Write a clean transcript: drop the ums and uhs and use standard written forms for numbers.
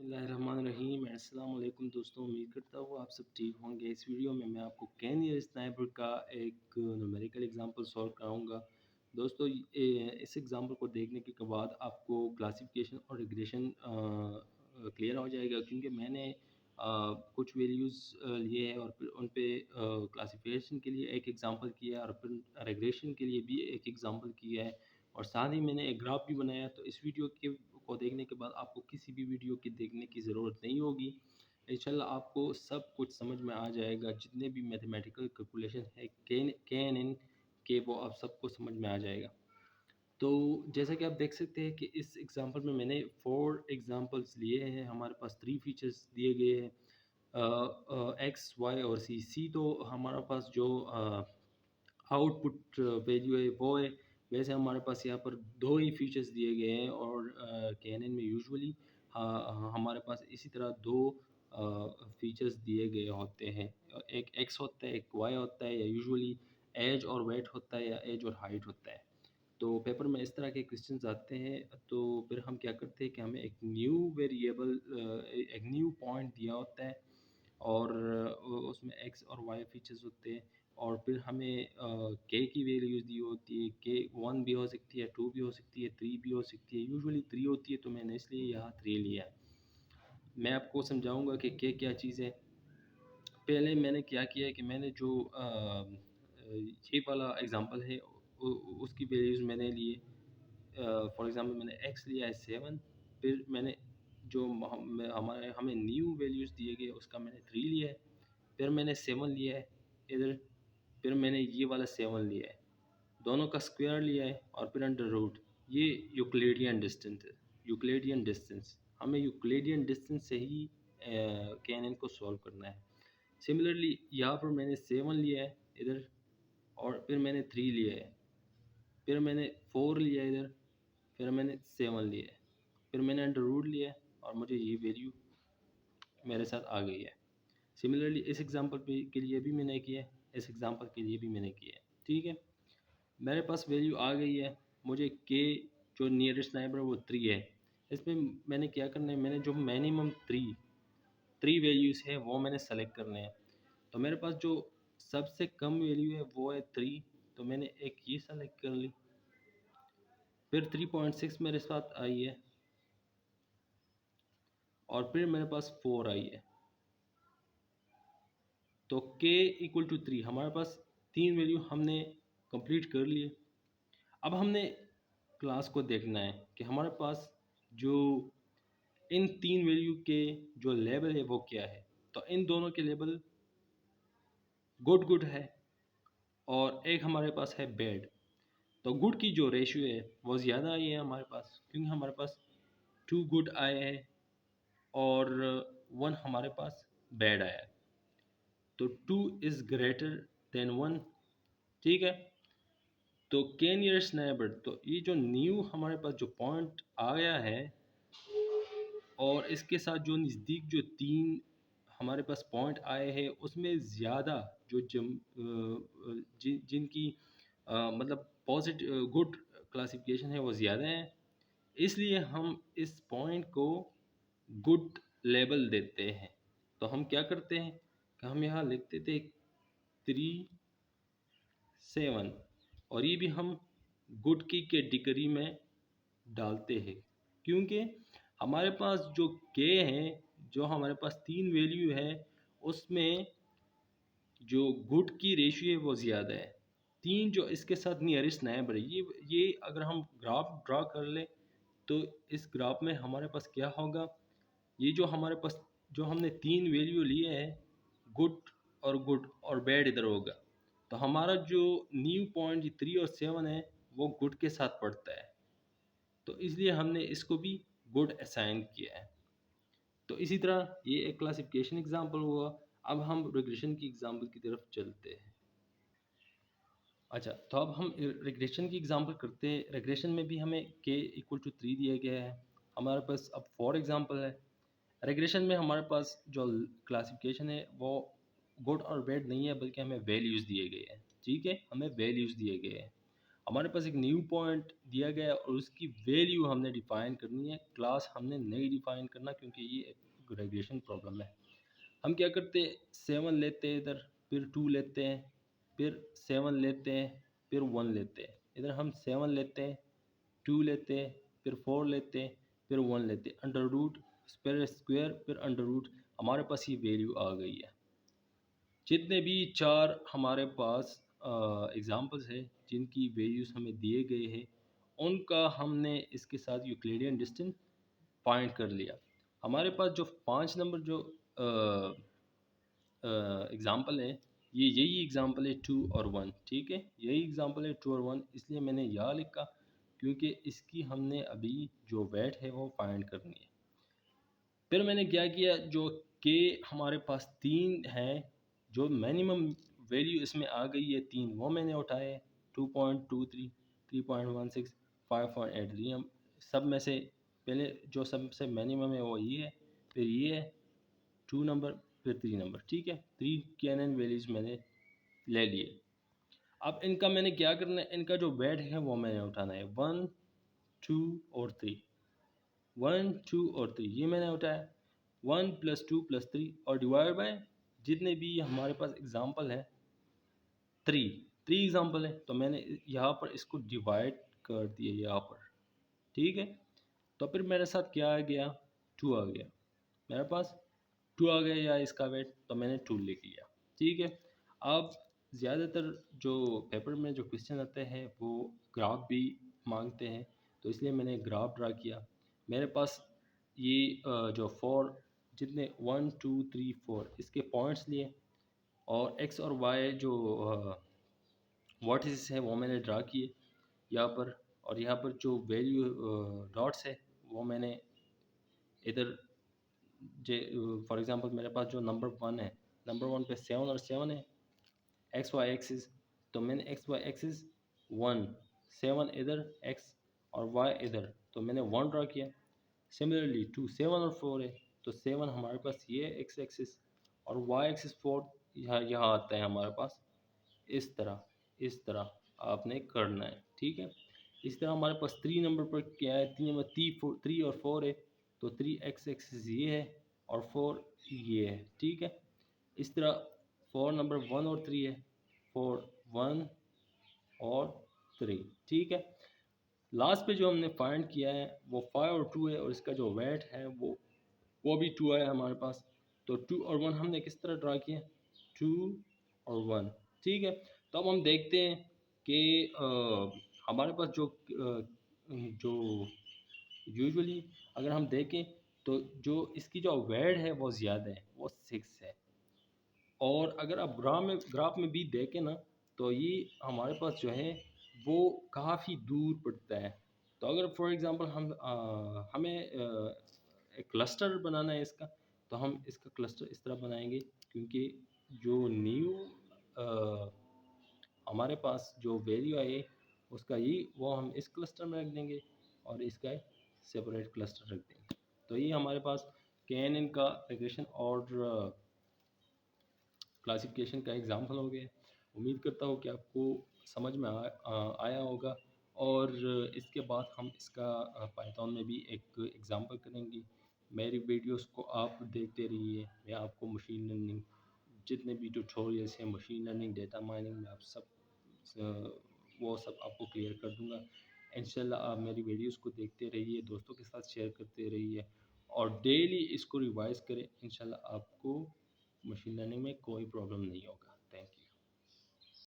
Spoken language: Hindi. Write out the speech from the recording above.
बिस्मिल्लाहिर्रहमानिर्रहीम। अस्सलाम वालेकुम दोस्तों, उम्मीद करता हूँ आप सब ठीक होंगे। इस वीडियो में मैं आपको कैन ईयर स्नाइपर का एक न्यूमेरिकल एग्जांपल सॉल्व कराऊंगा। दोस्तों इस एग्जांपल को देखने के बाद आपको क्लासिफिकेशन और रिग्रेशन क्लियर हो जाएगा, क्योंकि मैंने कुछ वैल्यूज़ लिए हैं और फिर उन पे क्लासिफिकेशन के लिए एक एग्जांपल किया है और फिर रिग्रेशन के लिए भी एक एग्जांपल किया है, और साथ ही मैंने एक ग्राफ भी बनाया। तो इस वीडियो के को देखने के बाद आपको किसी भी वीडियो की देखने की ज़रूरत नहीं होगी। इंशाल्लाह आपको सब कुछ समझ में आ जाएगा। जितने भी मैथमेटिकल कैलकुलेशन है कैन इन के, वो आप सबको समझ में आ जाएगा। तो जैसा कि आप देख सकते हैं कि इस एग्जांपल में मैंने 4 एग्जांपल्स लिए हैं। हमारे पास 3 फीचर्स दिए गए हैं, एक्स वाई और सी। सी तो हमारे पास जो आउटपुट वैल्यू है वो है। वैसे हमारे पास यहाँ पर दो ही फीचर्स दिए गए हैं, और कैनन में यूजुअली हमारे पास इसी तरह दो फीचर्स दिए गए होते हैं। एक एक्स होता है, एक वाई होता है, या यूजुअली एज और वेट होता है, या एज और हाइट होता है। तो पेपर में इस तरह के क्वेश्चंस आते हैं। तो फिर हम क्या करते हैं कि हमें एक न्यू वेरिएबल, एक न्यू पॉइंट दिया होता है, और उसमें एक्स और वाई फीचर्स होते हैं, और फिर हमें के की वैल्यूज़ दी होती है। के 1 भी हो सकती है, 2 भी हो सकती है, 3 भी हो सकती है। यूजुअली 3 होती है, तो मैंने इसलिए यहाँ 3 लिया है। मैं आपको समझाऊंगा कि के क्या चीज़ है। पहले मैंने क्या किया है कि मैंने जो ये वाला एग्जांपल है उसकी वैल्यूज़ मैंने लिए। फॉर एग्जांपल मैंने एक्स लिया है 7, फिर मैंने जो हमारे हमें न्यू वैल्यूज़ दिए गए उसका मैंने 3 लिया है, फिर मैंने 7 लिया है इधर, फिर मैंने ये वाला 7 लिया है, दोनों का स्क्वायर लिया है, और फिर अंडर रूट। ये यूक्लिडियन डिस्टेंस है। यूक्लिडियन डिस्टेंस, हमें यूक्लिडियन डिस्टेंस से ही कैनन को सॉल्व करना है। सिमिलरली यहाँ पर मैंने 7 लिया है इधर, और फिर मैंने 3 लिया है, फिर मैंने 4 लिया है इधर, फिर मैंने 7 लिया है, फिर मैंने अंडर रूट लिया है, और मुझे ये वैल्यू मेरे साथ आ गई है। सिमिलरली इस एग्जांपल पे के लिए भी मैंने किया है, इस एग्जांपल के लिए भी मैंने किया है। ठीक है, मेरे पास वैल्यू आ गई है। मुझे के जो नियरेस्ट नाइबर है वो 3 है। इसमें मैंने क्या करना है, मैंने जो मिनिमम 3 वैल्यूज़ है वो मैंने सेलेक्ट करने हैं। तो मेरे पास जो सबसे कम वैल्यू है वो है 3, तो मैंने एक ये सेलेक्ट कर ली। फिर 3.6 मेरे साथ आई है, और फिर मेरे पास 4 आई है। तो k इक्वल टू 3, हमारे पास 3 वैल्यू हमने कंप्लीट कर लिए। अब हमने क्लास को देखना है कि हमारे पास जो इन 3 वैल्यू के जो लेवल है वो क्या है। तो इन दोनों के लेवल गुड गुड है, और एक हमारे पास है बैड। तो गुड की जो रेशियो है वो ज़्यादा आई है हमारे पास, क्योंकि हमारे पास 2 गुड आए हैं और 1 हमारे पास बैड आया है। तो 2 इज़ ग्रेटर देन 1। ठीक है, तो कैन नियरेस्ट नेबर, तो ये जो न्यू हमारे पास जो पॉइंट आ गया है, और इसके साथ जो नज़दीक जो 3 हमारे पास पॉइंट आए हैं उसमें ज़्यादा जो जिनकी मतलब पॉजिटिव गुड क्लासिफिकेशन है वो ज़्यादा है। इसलिए हम इस पॉइंट को गुड लेवल देते हैं। तो हम क्या करते हैं कि हम यहाँ लिख देते 3 7, और ये भी हम गुड की कैटेगरी में डालते हैं, क्योंकि हमारे पास जो के हैं, जो हमारे पास 3 वैल्यू है, उसमें जो गुड की रेशियो है वो ज़्यादा है। 3 जो इसके साथ नियरेस्ट नाइबर है, ये अगर हम ग्राफ ड्रा कर ले, तो इस ग्राफ में हमारे पास क्या होगा, ये जो हमारे पास जो हमने 3 वैल्यू लिए हैं, गुड और बैड इधर होगा। तो हमारा जो न्यू पॉइंट 3 और 7 है वो गुड के साथ पड़ता है, तो इसलिए हमने इसको भी गुड असाइन किया है। तो इसी तरह ये एक क्लासिफिकेशन एग्जांपल हुआ। अब हम रिग्रेशन की एग्जांपल की तरफ चलते हैं। अच्छा, तो अब हम रिग्रेशन की एग्जांपल करते हैं। रिग्रेशन में भी हमें के इक्वल टू 3 दिया गया है। हमारे पास अब 4 एग्जांपल है। रिग्रेशन में हमारे पास जो क्लासिफिकेशन है वो गुड और बैड नहीं है, बल्कि हमें वैल्यूज़ दिए गए हैं। ठीक है, हमें वैल्यूज़ दिए गए हैं। हमारे पास एक न्यू पॉइंट दिया गया है और उसकी वैल्यू हमने डिफाइन करनी है, क्लास हमने नहीं डिफाइन करना क्योंकि ये एक रेगुलेशन प्रॉब्लम है। हम क्या करते हैं, 7 लेते हैं इधर, फिर 2 लेते हैं, फिर 7 लेते हैं, फिर 1 लेते हैं। इधर हम 7 लेते हैं, 2 लेते हैं, फिर 4 लेते हैं, फिर 1 लेते हैं, अंडर रूट फिर स्क्वायर फिर अंडर रूट, हमारे पास ये वैल्यू आ गई है। जितने भी 4 हमारे पास एग्ज़ाम्पल्स हैं जिनकी वैल्यूज़ हमें दिए गए हैं, उनका हमने इसके साथ यूक्लिडियन डिस्टेंस फाइंड कर लिया। हमारे पास जो 5 नंबर जो एग्ज़ाम्पल है, ये यही एग्ज़ाम्पल है 2 और 1, ठीक है? यही एग्ज़ाम्पल है 2 और 1, इसलिए मैंने यहाँ लिखा क्योंकि इसकी हमने अभी जो वेट है वो फाइंड करनी है। फिर मैंने क्या किया, जो के हमारे पास 3 हैं, जो मिनिमम वैल्यू इसमें आ गई है 3, वो मैंने उठाए 2.23, 3.16, 5.83। हम सब में से पहले जो सबसे मिनिमम है वो ये है, फिर ये है 2 नंबर, फिर 3 नंबर, ठीक है? 3 कैनन वैल्यूज़ मैंने ले लिए। अब इनका मैंने क्या करना है, इनका जो वेट है वो मैंने उठाना है 1, 2 और 3। 1, 2 और 3 ये मैंने उठाया, 1 + 2 + 3 और डिवाइड बाय जितने भी हमारे पास एग्जांपल है 3, 3 एग्जांपल है, तो मैंने यहाँ पर इसको डिवाइड कर दिया यहाँ पर, ठीक है? तो फिर मेरे साथ क्या आ गया, 2 आ गया मेरे पास, 2 आ गया या इसका वेट, तो मैंने 2 लिख लिया, ठीक है? अब ज़्यादातर जो पेपर में जो क्वेश्चन आते हैं वो ग्राफ भी मांगते हैं, तो इसलिए मैंने ग्राफ ड्रा किया। मेरे पास ये जो 4 जितने 1, 2, 3, 4 इसके पॉइंट्स लिए और एक्स और वाई जो वर्टिसेस है वो मैंने ड्रा किए यहाँ पर, और यहाँ पर जो वैल्यू डॉट्स है वो मैंने इधर जे फॉर एग्जांपल मेरे पास जो नंबर 1 है, नंबर 1 पे 7 और 7 है, एक्स वाई एक्सिस, तो मैंने एक्स वाई एक्सिस 1, 7 इधर एक्स और वाई इधर, तो मैंने 1 ड्रा किया। सिमिलरली 2, 7 और 4 है, तो 7 हमारे पास ये एक्स एक्सिस और वाई एक्सिस 4 यहाँ यहाँ आता है हमारे पास, इस तरह आपने करना है, ठीक है? इस तरह हमारे पास 3 नंबर पर क्या है, 3 नंबर 3 और 4 है, तो 3 एक्स एक्सिस ये है और 4 ये है, ठीक है? इस तरह 4 नंबर 1 और 3 है, 4 1 और 3, ठीक है? लास्ट पे जो हमने फाइंड किया है वो 5 और 2 है और इसका जो वेट है वो भी 2 है हमारे पास। तो 2 और 1 हमने किस तरह ड्रा किया, 2 और 1, ठीक है? तो अब हम देखते हैं कि हमारे पास जो यूजुअली अगर हम देखें तो जो इसकी जो वेट है वो ज़्यादा है, वो 6 है। और अगर आप ग्राफ में भी देखें ना, तो ये हमारे पास जो है वो काफ़ी दूर पड़ता है। तो अगर फॉर एग्ज़ाम्पल हमें एक क्लस्टर बनाना है इसका, तो हम इसका क्लस्टर इस तरह बनाएंगे, क्योंकि जो न्यू हमारे पास जो वैल्यू आए उसका ये वो हम इस क्लस्टर में रख देंगे और इसका सेपरेट क्लस्टर रख देंगे। तो ये हमारे पास KNN का रिग्रेशन और क्लासिफिकेशन का एग्जाम्पल हो गया। उम्मीद करता हूँ कि आपको समझ में आया होगा, और इसके बाद हम इसका पाइथन में भी एक एग्जाम्पल करेंगे। मेरी वीडियोस को आप देखते रहिए, मैं आपको मशीन लर्निंग जितने भी ट्यूटोरियल्स हैं मशीन लर्निंग डेटा माइनिंग में आप सब वो सब आपको क्लियर कर दूंगा। इंशाल्लाह आप मेरी वीडियोस को देखते रहिए, दोस्तों के साथ शेयर करते रहिए और डेली इसको रिवाइज करें। इंशाल्लाह आपको मशीन लर्निंग में कोई प्रॉब्लम नहीं होगा। Thank you.